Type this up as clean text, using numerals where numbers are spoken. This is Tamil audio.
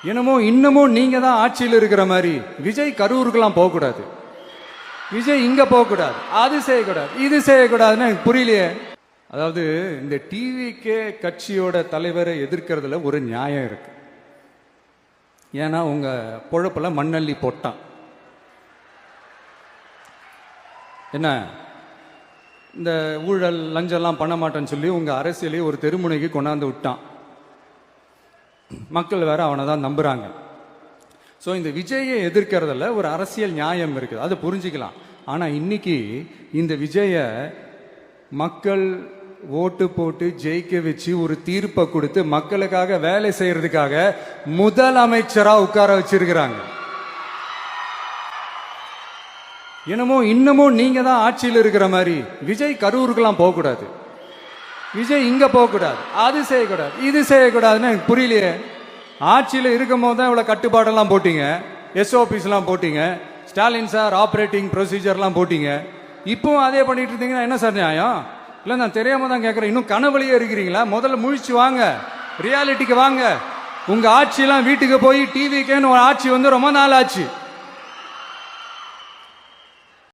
என்னமோ இன்னமும் நீங்க தான் ஆட்சியில் இருக்கிற மாதிரி விஜய் கரூருக்கெல்லாம் போகக்கூடாது, விஜய் இங்க போகக்கூடாது, அது செய்யக்கூடாது, இது செய்யக்கூடாதுன்னு எனக்கு புரியலையே. அதாவது இந்த டிவிகே கட்சியோட தலைவரை எதிர்க்கிறதுல ஒரு நியாயம் இருக்கு. ஏன்னா உங்க பொழப்புல மண்ணள்ளி போட்டான். என்ன இந்த ஊழல் லஞ்சம்லாம் பண்ண மாட்டேன்னு சொல்லி உங்க அரசியலையே ஒரு தெருமுனைக்கு கொண்டாந்து விட்டான். மக்கள் வேற அவனை தான் நம்புறாங்க. ஸோ இந்த விஜயை எதிர்க்கிறதுல ஒரு அரசியல் நியாயம் இருக்குது, அதை புரிஞ்சுக்கலாம். ஆனா இன்னைக்கு இந்த விஜய மக்கள் ஓட்டு போட்டு ஜெயிக்க வச்சு ஒரு தீர்ப்பை கொடுத்து மக்களுக்காக வேலை செய்யறதுக்காக முதலமைச்சரா உட்கார வச்சிருக்கிறாங்க. என்னமோ இன்னமும் நீங்க தான் ஆட்சியில் இருக்கிற மாதிரி விஜய் கரூருக்கெல்லாம் போகக்கூடாது, விஜய் இங்க போகக்கூடாது, அது செய்யக்கூடாது, இது செய்யக்கூடாதுன்னு எனக்கு புரியலையே. ஆட்சியில் இருக்கும் போது தான் இவ்வளவு கட்டுப்பாடெல்லாம் போட்டீங்க, எஸ்ஓபிஸ்லாம் போட்டீங்க, ஸ்டாலின் சார் ஆப்ரேட்டிங் ப்ரொசீஜர்லாம் போட்டீங்க. இப்பவும் அதே பண்ணிட்டு இருந்தீங்கன்னா என்ன சார் நியாயம்? இல்லை நான் தெரியாம தான் கேட்குறேன். இன்னும் கனவுலையே இருக்கிறீங்களா? முதல்ல முழிச்சு வாங்க, ரியாலிட்டிக்கு வாங்க. உங்க ஆட்சியெல்லாம் வீட்டுக்கு போய் டிவிக்கேன்னு ஒரு ஆட்சி வந்து ரொம்ப நாள் ஆச்சு.